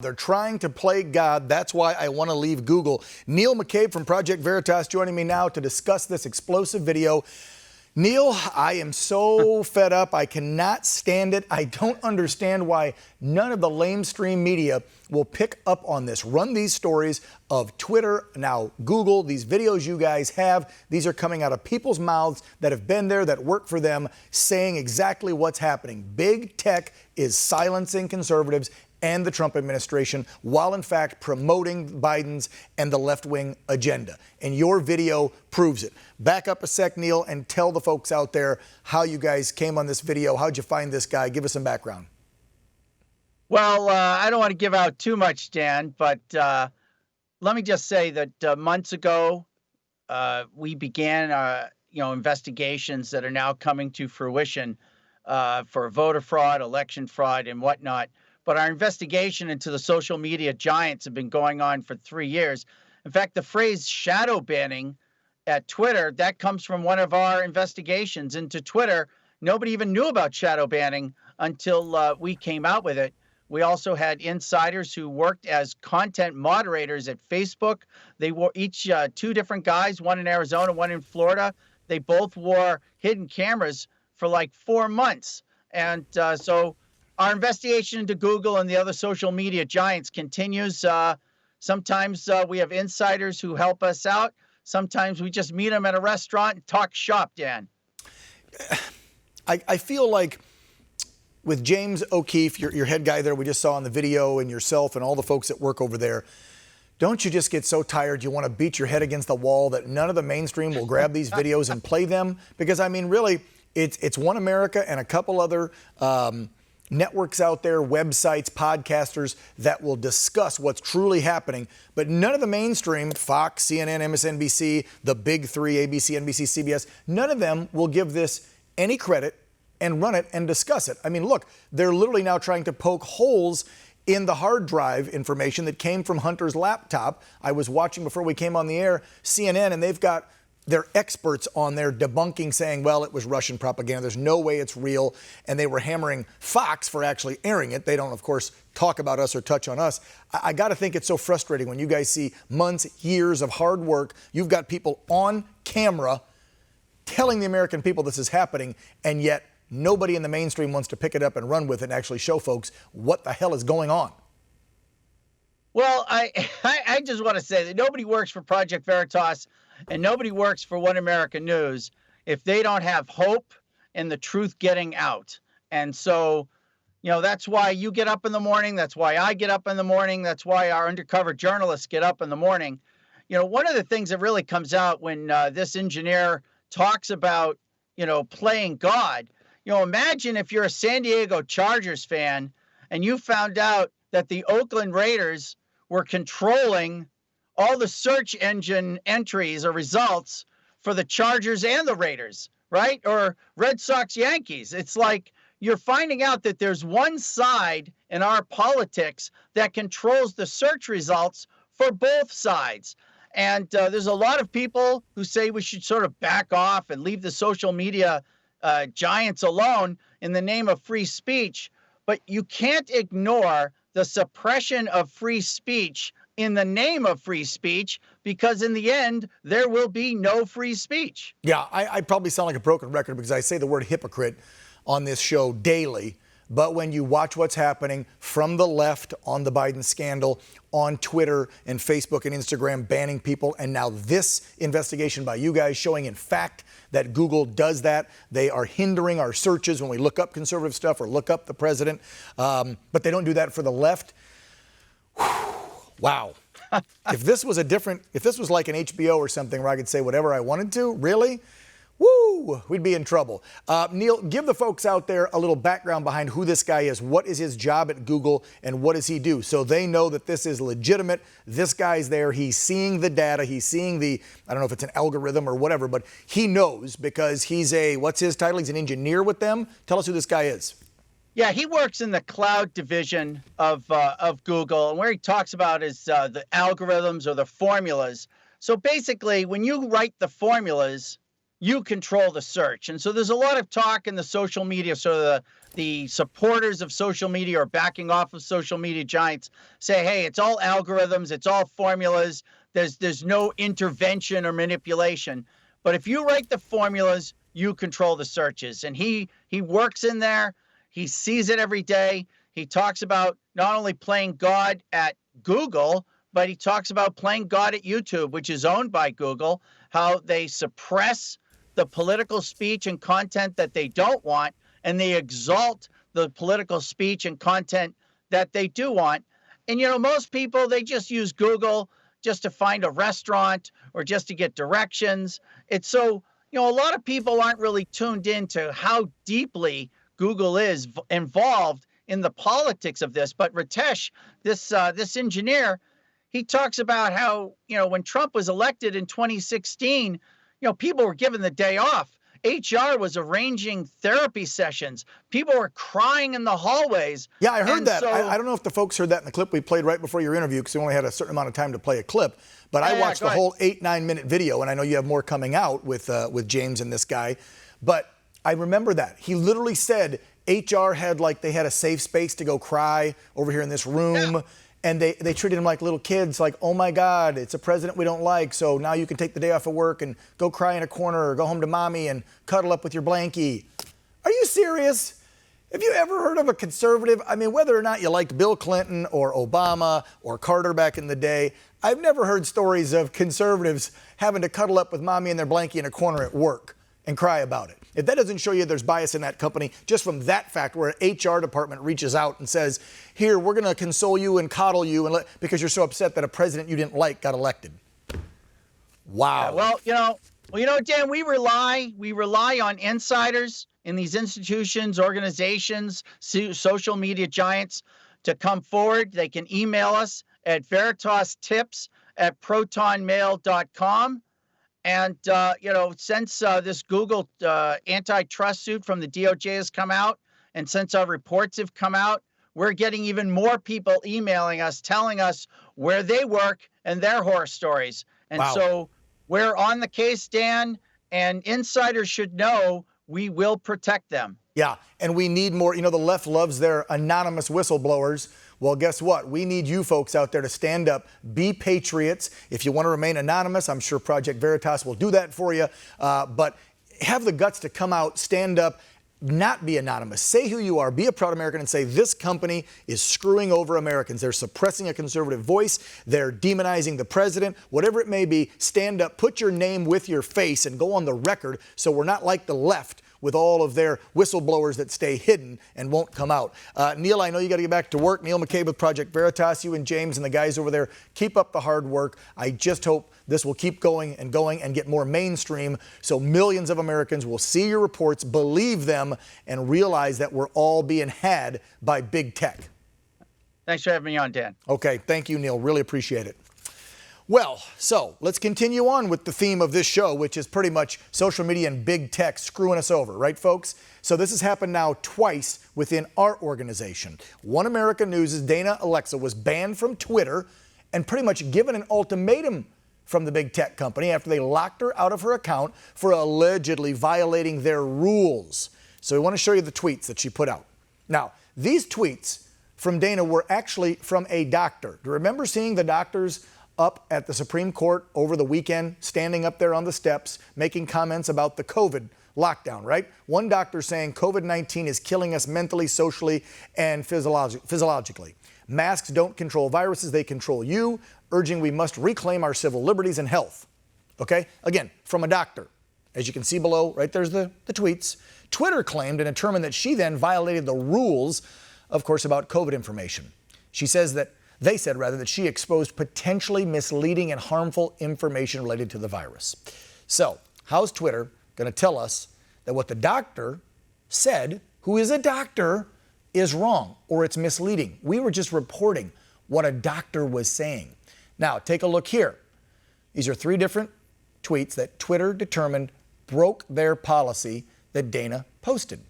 They're trying to play God. That's why I want to leave Google. Neil McCabe from Project Veritas joining me now to discuss this explosive video. Neil, I am so fed up. I cannot stand it. I don't understand why none of the lamestream media will pick up on this. Run these stories of Twitter, now Google, these videos you guys have. These are coming out of people's mouths that have been there, that work for them, saying exactly what's happening. Big tech is silencing conservatives and the Trump administration, while in fact promoting Biden's and the left-wing agenda. And your video proves it. Back up a sec, Neil, and tell the folks out there how you guys came on this video. How'd you find this guy? Give us some background. Well, I don't want to give out too much, Dan, but let me just say that months ago, we began, investigations that are now coming to fruition for voter fraud, election fraud, and whatnot. But our investigation into the social media giants have been going on for 3 years. In fact, the phrase shadow banning at Twitter, that comes from one of our investigations into Twitter. Nobody even knew about shadow banning until we came out with it. We also had insiders who worked as content moderators at Facebook. They were each two different guys, one in Arizona, one in Florida. They both wore hidden cameras for like 4 months. And so our investigation into Google and the other social media giants continues. Sometimes we have insiders who help us out. Sometimes we just meet them at a restaurant and talk shop, Dan. I feel like with James O'Keefe, your head guy there we just saw in the video, and yourself and all the folks that work over there, don't you just get so tired you want to beat your head against the wall that none of the mainstream will grab these videos and play them? Because, I mean, really, it's One America and a couple other networks out there, websites, podcasters that will discuss what's truly happening, but none of the mainstream, Fox, CNN, MSNBC, the big three, ABC, NBC, CBS, none of them will give this any credit and run it and discuss it. I mean, look, they're literally now trying to poke holes in the hard drive information that came from Hunter's laptop. I was watching before we came on the air, CNN, and they've got their experts on there debunking, saying, well, it was Russian propaganda. There's no way it's real. And they were hammering Fox for actually airing it. They don't, of course, talk about us or touch on us. I got to think it's so frustrating when you guys see months, years of hard work. You've got people on camera telling the American people this is happening, and yet nobody in the mainstream wants to pick it up and run with it and actually show folks what the hell is going on. Well, I just want to say that nobody works for Project Veritas and nobody works for One America News if they don't have hope and the truth getting out. And so, that's why you get up in the morning. That's why I get up in the morning. That's why our undercover journalists get up in the morning. One of the things that really comes out when this engineer talks about, playing God, imagine if you're a San Diego Chargers fan and you found out that the Oakland Raiders were controlling all the search engine entries or results for the Chargers and the Raiders, right? Or Red Sox, Yankees. It's like you're finding out that there's one side in our politics that controls the search results for both sides. And there's a lot of people who say we should sort of back off and leave the social media giants alone in the name of free speech. But you can't ignore the suppression of free speech in the name of free speech, because in the end, there will be no free speech. Yeah, I probably sound like a broken record because I say the word hypocrite on this show daily. But when you watch what's happening from the left on the Biden scandal, on Twitter and Facebook and Instagram banning people, and now this investigation by you guys showing in fact that Google does that. They are hindering our searches when we look up conservative stuff or look up the president. But they don't do that for the left. Wow. If this was like an HBO or something where I could say whatever I wanted to, really? Woo, we'd be in trouble. Neil, give the folks out there a little background behind who this guy is. What is his job at Google and what does he do? So they know that this is legitimate. This guy's there. He's seeing the data. He's seeing I don't know if it's an algorithm or whatever, but he knows because he's what's his title? He's an engineer with them. Tell us who this guy is. Yeah, he works in the cloud division of Google, and where he talks about is the algorithms or the formulas. So basically, when you write the formulas, you control the search. And so there's a lot of talk in the social media, sort of the supporters of social media or backing off of social media giants say, hey, it's all algorithms, it's all formulas, there's no intervention or manipulation. But if you write the formulas, you control the searches. And he works in there. He sees it every day. He talks about not only playing God at Google, but he talks about playing God at YouTube, which is owned by Google, how they suppress the political speech and content that they don't want, and they exalt the political speech and content that they do want. And, most people, they just use Google just to find a restaurant or just to get directions. It's so, a lot of people aren't really tuned into how deeply Google is involved in the politics of this. But Ritesh, this engineer, he talks about how, when Trump was elected in 2016, people were given the day off. HR was arranging therapy sessions. People were crying in the hallways. Yeah, I heard that. So, I don't know if the folks heard that in the clip we played right before your interview, because we only had a certain amount of time to play a clip. But I watched the whole 8-9 minute video, and I know you have more coming out with James and this guy. But I remember that. He literally said HR had they had a safe space to go cry over here in this room. Yeah. And they treated him like little kids, like, oh my God, it's a president we don't like, so now you can take the day off of work and go cry in a corner or go home to mommy and cuddle up with your blankie. Are you serious? Have you ever heard of a conservative? I mean, whether or not you liked Bill Clinton or Obama or Carter back in the day, I've never heard stories of conservatives having to cuddle up with mommy and their blankie in a corner at work and cry about it. If that doesn't show you there's bias in that company, just from that fact where an HR department reaches out and says, here, we're going to console you and coddle you because you're so upset that a president you didn't like got elected. Wow. Yeah, well, Dan, we rely on insiders in these institutions, organizations, social media giants to come forward. They can email us at veritastips@protonmail.com. And, since this Google antitrust suit from the DOJ has come out, and since our reports have come out, we're getting even more people emailing us, telling us where they work and their horror stories. And so we're on the case, Dan, and insiders should know we will protect them. Yeah, and we need more. The left loves their anonymous whistleblowers. Well, guess what? We need you folks out there to stand up, be patriots. If you want to remain anonymous, I'm sure Project Veritas will do that for you. But have the guts to come out, stand up, not be anonymous. Say who you are. Be a proud American and say this company is screwing over Americans. They're suppressing a conservative voice. They're demonizing the president. Whatever it may be, stand up, put your name with your face and go on the record so we're not like the left with all of their whistleblowers that stay hidden and won't come out. Neil, I know you got to get back to work. Neil McCabe with Project Veritas, you and James and the guys over there, keep up the hard work. I just hope this will keep going and get more mainstream so millions of Americans will see your reports, believe them, and realize that we're all being had by big tech. Thanks for having me on, Dan. Okay, thank you, Neil. Really appreciate it. Well, so let's continue on with the theme of this show, which is pretty much social media and big tech screwing us over, right, folks? So this has happened now twice within our organization. One America News' Dana Alexa was banned from Twitter and pretty much given an ultimatum from the big tech company after they locked her out of her account for allegedly violating their rules. So we want to show you the tweets that she put out. Now, these tweets from Dana were actually from a doctor. Do you remember seeing the doctors up at the Supreme Court over the weekend, standing up there on the steps, making comments about the COVID lockdown, right? One doctor saying COVID-19 is killing us mentally, socially, and physiologically. Masks don't control viruses, they control you, urging we must reclaim our civil liberties and health. Okay? Again, from a doctor. As you can see below, right there's the tweets. Twitter claimed and determined that she then violated the rules, of course, about COVID information. They said that she exposed potentially misleading and harmful information related to the virus. So, how's Twitter going to tell us that what the doctor said, who is a doctor, is wrong or it's misleading? We were just reporting what a doctor was saying. Now, take a look here. These are 3 different tweets that Twitter determined broke their policy that Dana posted.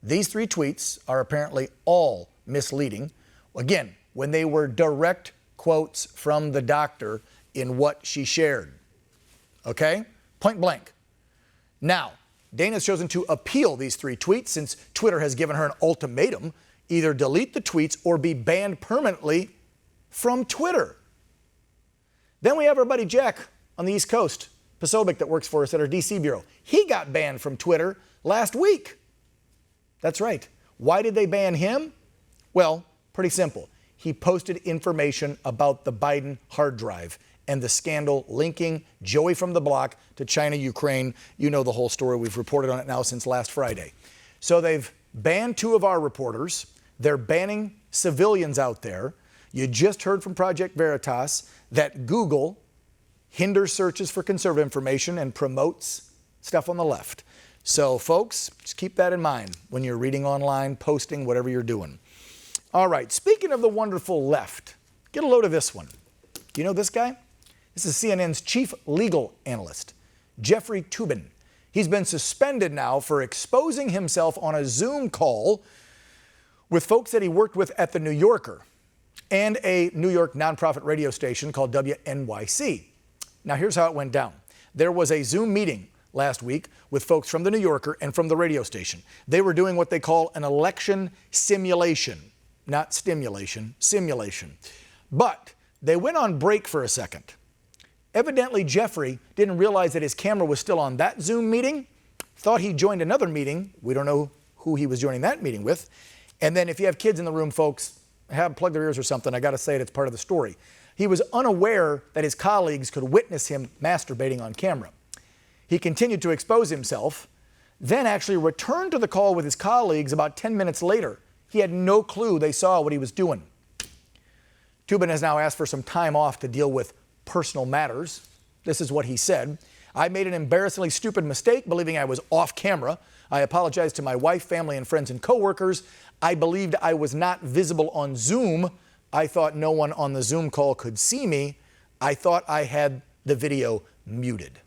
These 3 tweets are apparently all misleading. Again, when they were direct quotes from the doctor in what she shared. Okay? Point blank. Now, Dana's chosen to appeal these 3 tweets since Twitter has given her an ultimatum: either delete the tweets or be banned permanently from Twitter. Then we have our buddy Jack on the East Coast, Posobiec, that works for us at our DC bureau. He got banned from Twitter last week. That's right. Why did they ban him? Well, pretty simple. He posted information about the Biden hard drive and the scandal linking Joey from the block to China, Ukraine. You know the whole story. We've reported on it now since last Friday. So they've banned 2 of our reporters. They're banning civilians out there. You just heard from Project Veritas that Google hinders searches for conservative information and promotes stuff on the left. So folks, just keep that in mind when you're reading online, posting, whatever you're doing. All right, speaking of the wonderful left, get a load of this one. Do you know this guy? This is CNN's chief legal analyst, Jeffrey Toobin. He's been suspended now for exposing himself on a Zoom call with folks that he worked with at The New Yorker and a New York nonprofit radio station called WNYC. Now here's how it went down. There was a Zoom meeting last week with folks from The New Yorker and from the radio station. They were doing what they call an election simulation. Not stimulation, simulation. But they went on break for a second. Evidently, Jeffrey didn't realize that his camera was still on that Zoom meeting, thought he joined another meeting. We don't know who he was joining that meeting with. And then if you have kids in the room, folks, have plug their ears or something. I got to say it, it's part of the story. He was unaware that his colleagues could witness him masturbating on camera. He continued to expose himself, then actually returned to the call with his colleagues about 10 minutes later. He had no clue they saw what he was doing. Toobin has now asked for some time off to deal with personal matters. This is what he said. I made an embarrassingly stupid mistake believing I was off camera. I apologize to my wife, family, and friends and coworkers. I believed I was not visible on Zoom. I thought no one on the Zoom call could see me. I thought I had the video muted.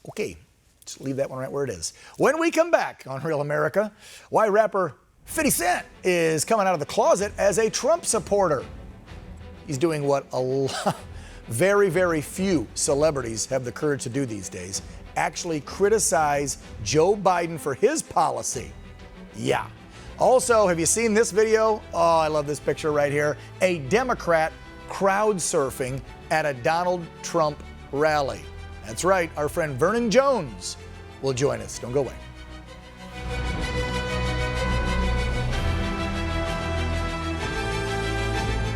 Okay. Just leave that one right where it is. When we come back on Real America, why rapper 50 Cent is coming out of the closet as a Trump supporter. He's doing what very, very few celebrities have the courage to do these days. Actually criticize Joe Biden for his policy. Yeah. Also, have you seen this video? Oh, I love this picture right here. A Democrat crowd surfing at a Donald Trump rally. That's right, our friend Vernon Jones will join us. Don't go away.